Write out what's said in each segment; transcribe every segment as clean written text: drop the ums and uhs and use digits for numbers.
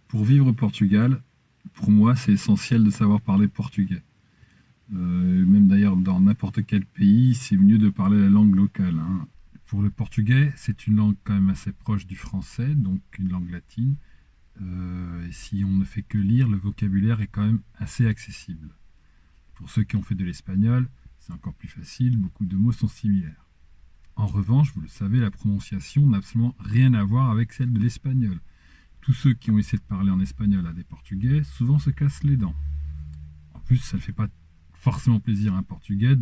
Pour vivre au Portugal, pour moi, c'est essentiel de savoir parler portugais. Même d'ailleurs, dans n'importe quel pays, c'est mieux de parler la langue locale, hein. Pour le portugais, c'est une langue quand même assez proche du français, donc une langue latine. Et si on ne fait que lire, le vocabulaire est quand même assez accessible. Pour ceux qui ont fait de l'espagnol, c'est encore plus facile, beaucoup de mots sont similaires. En revanche, vous le savez, la prononciation n'a absolument rien à voir avec celle de l'espagnol. Tous ceux qui ont essayé de parler en espagnol à des Portugais, souvent se cassent les dents. En plus, ça ne fait pas forcément plaisir à un Portugais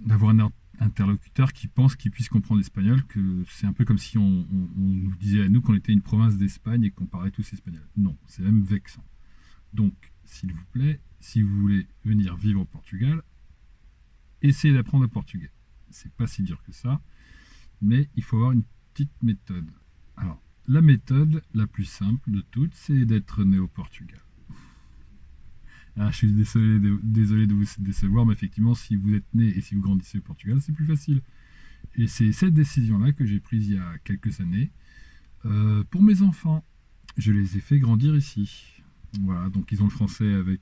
d'avoir un interlocuteur qui pense qu'il puisse comprendre l'espagnol, que c'est un peu comme si on nous disait à nous qu'on était une province d'Espagne et qu'on parlait tous espagnol. Non, c'est même vexant. Donc, s'il vous plaît, si vous voulez venir vivre au Portugal, essayez d'apprendre le portugais. C'est pas si dur que ça, mais il faut avoir une petite méthode. Alors, la méthode la plus simple de toutes, c'est d'être né au Portugal. Ah, je suis désolé de vous décevoir, mais effectivement, si vous êtes né et si vous grandissez au Portugal, c'est plus facile. Et c'est cette décision-là que j'ai prise il y a quelques années. Pour mes enfants, je les ai fait grandir ici. Voilà, donc ils ont le français avec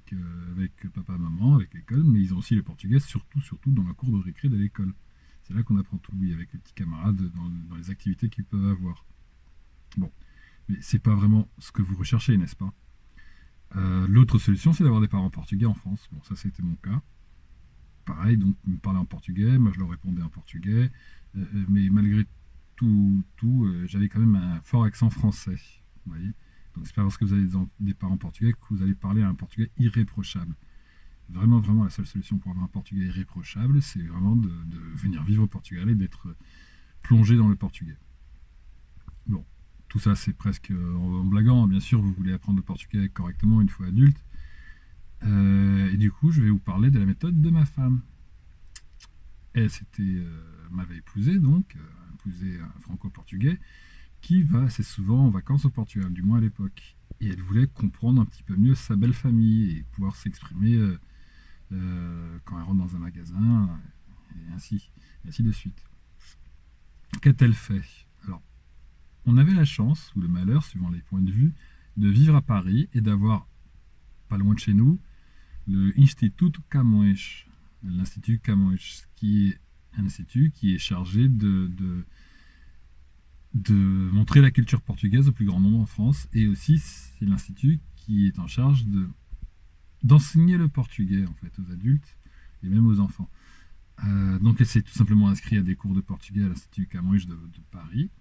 papa, maman, avec l'école, mais ils ont aussi le portugais, surtout dans la cour de récré de l'école. C'est là qu'on apprend tout, oui, avec les petits camarades, dans les activités qu'ils peuvent avoir. Bon, mais c'est pas vraiment ce que vous recherchez, n'est-ce pas? L'autre solution, c'est d'avoir des parents portugais en France. Bon, ça, c'était mon cas. Pareil, donc, ils me parlaient en portugais, moi, je leur répondais en portugais. Mais malgré tout, j'avais quand même un fort accent français. Vous voyez. Donc, c'est pas parce que vous avez des parents portugais que vous allez parler un portugais irréprochable. Vraiment, vraiment, la seule solution pour avoir un portugais irréprochable, c'est vraiment de venir vivre au Portugal et d'être plongé dans le portugais. Bon, tout ça, c'est presque en blaguant, hein. Bien sûr, vous voulez apprendre le portugais correctement une fois adulte. Et du coup, je vais vous parler de la méthode de ma femme. Elle m'avait épousé, donc, épousé un franco-portugais, qui va assez souvent en vacances au Portugal, du moins à l'époque. Et elle voulait comprendre un petit peu mieux sa belle famille et pouvoir s'exprimer quand elle rentre dans un magasin, et ainsi de suite. Qu'a-t-elle fait? Alors, on avait la chance, ou le malheur, suivant les points de vue, de vivre à Paris et d'avoir, pas loin de chez nous, le Instituto Camões, l'Institut Camões, qui est un institut qui est chargé de montrer la culture portugaise au plus grand nombre en France, et aussi c'est l'institut qui est en charge d'enseigner le portugais en fait aux adultes et même aux enfants. Donc elle s'est tout simplement inscrite à des cours de portugais à l'Institut Camões de Paris.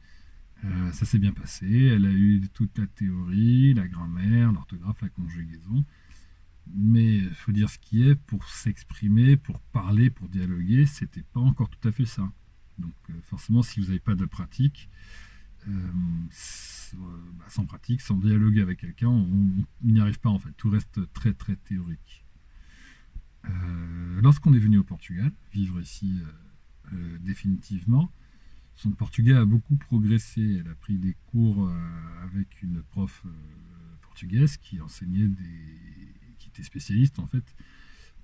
Ça s'est bien passé, elle a eu toute la théorie, la grammaire, l'orthographe, la conjugaison. Mais il faut dire ce qui est, pour s'exprimer, pour parler, pour dialoguer, c'était pas encore tout à fait ça. Donc forcément, si vous n'avez pas de pratique, sans pratique, sans dialoguer avec quelqu'un, on n'y arrive pas en fait. Tout reste très très théorique. Lorsqu'on est venu au Portugal, vivre ici définitivement, son portugais a beaucoup progressé. Elle a pris des cours avec une prof portugaise qui enseignait qui était spécialiste en fait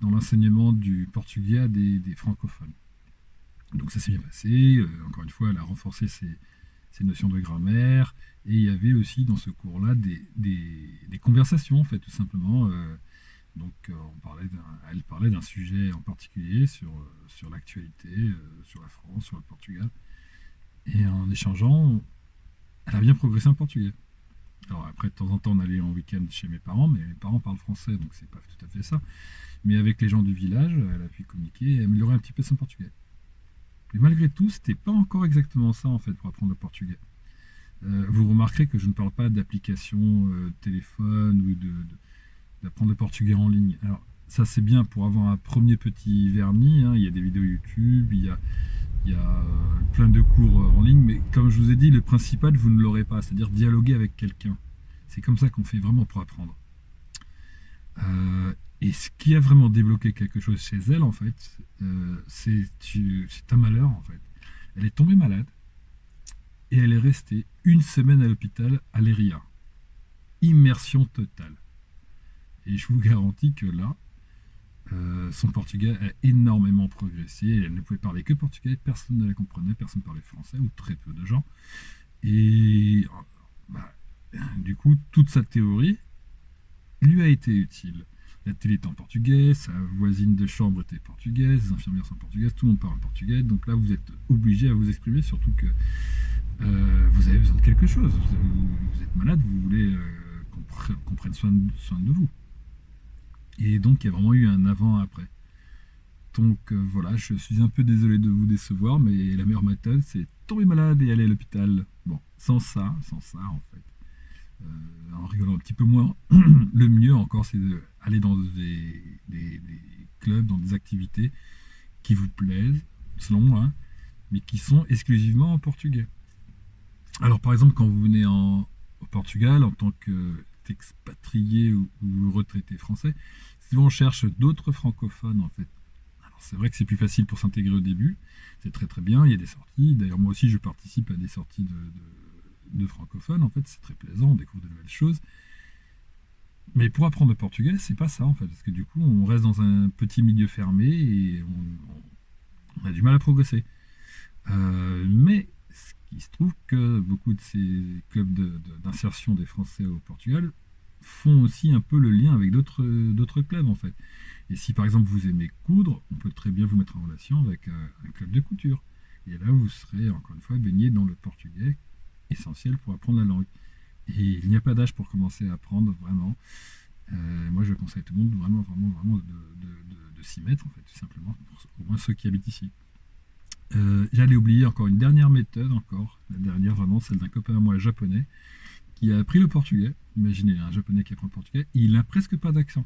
dans l'enseignement du portugais à des francophones. Donc ça s'est bien passé. Encore une fois, elle a renforcé ses notions de grammaire. Et il y avait aussi dans ce cours-là des conversations, en fait, tout simplement. Donc elle parlait d'un sujet en particulier sur l'actualité, sur la France, sur le Portugal. Et en échangeant, elle a bien progressé en portugais. Alors après, de temps en temps, on allait en week-end chez mes parents, mais mes parents parlent français, donc c'est pas tout à fait ça. Mais avec les gens du village, elle a pu communiquer et améliorer un petit peu son portugais. Mais malgré tout, c'était pas encore exactement ça en fait pour apprendre le portugais. Vous remarquerez que je ne parle pas d'application téléphone ou d'apprendre le portugais en ligne. Alors ça c'est bien pour avoir un premier petit vernis, hein. Il y a des vidéos YouTube, il y a plein de cours en ligne, mais comme je vous ai dit, le principal vous ne l'aurez pas, c'est-à-dire dialoguer avec quelqu'un. C'est comme ça qu'on fait vraiment pour apprendre. Et ce qui a vraiment débloqué quelque chose chez elle, en fait, c'est un malheur, en fait. Elle est tombée malade et elle est restée une semaine à l'hôpital à Leiria. Immersion totale. Et je vous garantis que là, son portugais a énormément progressé. Elle ne pouvait parler que portugais, personne ne la comprenait, personne ne parlait français, ou très peu de gens. Et bah, coup, toute sa théorie lui a été utile. La télé était en portugais, sa voisine de chambre était portugaise, les infirmières sont portugaises, tout le monde parle portugais. Donc là, vous êtes obligé à vous exprimer, surtout que vous avez besoin de quelque chose. Vous êtes malade, vous voulez qu'on prenne soin de vous. Et donc, il y a vraiment eu un avant-après. Donc voilà, je suis un peu désolé de vous décevoir, mais la meilleure méthode, c'est tomber malade et aller à l'hôpital. Bon, sans ça, en fait, en rigolant un petit peu moins, le mieux encore, c'est d'aller dans des clubs, dans des activités qui vous plaisent, selon moi, hein, mais qui sont exclusivement en portugais. Alors par exemple, quand vous venez au Portugal en tant qu'expatrié ou retraité français, souvent on cherche d'autres francophones en fait. Alors c'est vrai que c'est plus facile pour s'intégrer au début, c'est très très bien, il y a des sorties, d'ailleurs moi aussi je participe à des sorties de francophones, en fait c'est très plaisant, on découvre de nouvelles choses. Mais pour apprendre le portugais, c'est pas ça en fait, parce que du coup on reste dans un petit milieu fermé et on a du mal à progresser. Mais il se trouve que beaucoup de ces clubs d'insertion des Français au Portugal font aussi un peu le lien avec d'autres clubs en fait. Et si par exemple vous aimez coudre, on peut très bien vous mettre en relation avec un club de couture. Et là vous serez encore une fois baigné dans le portugais, essentiel pour apprendre la langue. Et il n'y a pas d'âge pour commencer à apprendre vraiment. Moi je conseille à tout le monde vraiment de s'y mettre en fait, tout simplement, au moins ceux qui habitent ici. J'allais oublier encore une dernière méthode, la dernière vraiment, celle d'un copain à moi japonais, qui a appris le portugais. Imaginez un japonais qui apprend le portugais, et il n'a presque pas d'accent.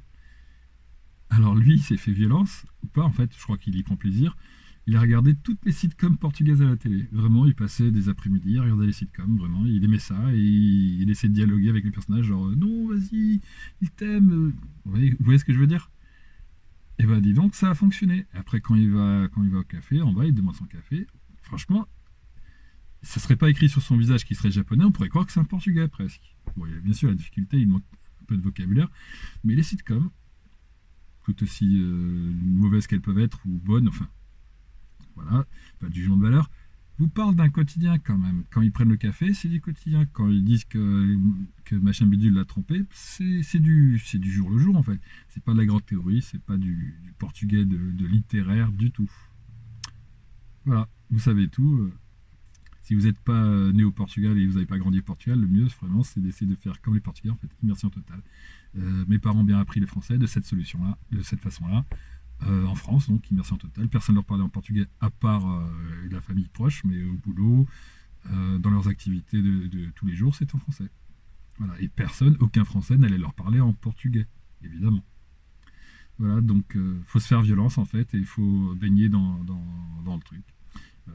Alors lui, il s'est fait violence, ou pas en fait, je crois qu'il y prend plaisir. Il a regardé toutes les sitcoms portugaises à la télé. Vraiment, il passait des après-midi à regarder les sitcoms, vraiment, il aimait ça, et il essayait de dialoguer avec les personnages, genre non, vas-y, il t'aime. Vous voyez ce que je veux dire? Et ben dis donc, ça a fonctionné. Après, quand il va au café, en bas, il demande son café. Franchement, ça serait pas écrit sur son visage qu'il serait japonais, on pourrait croire que c'est un portugais presque. Bon, il y a bien sûr la difficulté, il manque un peu de vocabulaire, mais les sitcoms, tout aussi mauvaises qu'elles peuvent être ou bonnes, enfin, voilà, pas de jugement de valeur, vous parlent d'un quotidien quand même. Quand ils prennent le café, c'est du quotidien. Quand ils disent que machin bidule l'a trompé, c'est du jour le jour en fait. C'est pas de la grande théorie, c'est pas du portugais de littéraire du tout. Voilà, vous savez tout. Si vous n'êtes pas né au Portugal et vous n'avez pas grandi au Portugal, le mieux vraiment c'est d'essayer de faire comme les Portugais en fait, immersion totale. Mes parents ont bien appris le français de cette solution-là, de cette façon-là. En France, donc immersion totale. Personne ne leur parlait en portugais à part la famille proche, mais au boulot, dans leurs activités de tous les jours, c'est en français. Voilà. Et aucun Français n'allait leur parler en portugais, évidemment. Voilà, donc faut se faire violence en fait, et il faut baigner dans le truc.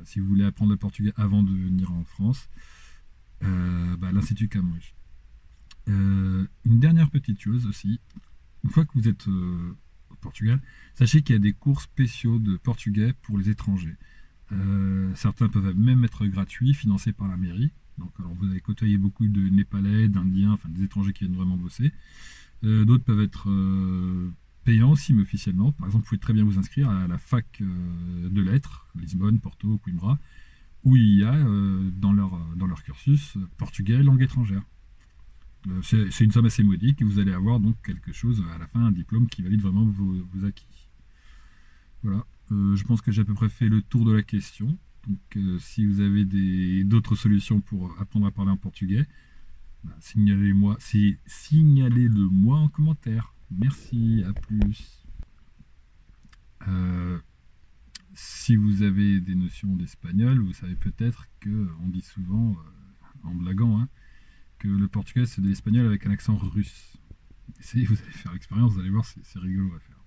Si vous voulez apprendre le portugais avant de venir en France, l'Institut Camões. Une dernière petite chose aussi, une fois que vous êtes au Portugal, sachez qu'il y a des cours spéciaux de portugais pour les étrangers. Certains peuvent même être gratuits, financés par la mairie. Donc, alors vous allez côtoyer beaucoup de Népalais, d'Indiens, enfin des étrangers qui viennent vraiment bosser. D'autres peuvent être payants aussi, mais officiellement. Par exemple, vous pouvez très bien vous inscrire à la fac de lettres, Lisbonne, Porto, Coimbra, où il y a dans leur cursus portugais, langue étrangère. C'est une somme assez modique et vous allez avoir donc quelque chose à la fin, un diplôme qui valide vraiment vos acquis. Voilà, je pense que j'ai à peu près fait le tour de la question. Donc si vous avez d'autres solutions pour apprendre à parler en portugais, signalez-le moi en commentaire. Merci, à plus. Si vous avez des notions d'espagnol, vous savez peut-être qu'on dit souvent, en blaguant, hein, que le portugais c'est de l'espagnol avec un accent russe. Essayez, vous allez faire l'expérience, vous allez voir, c'est rigolo à faire.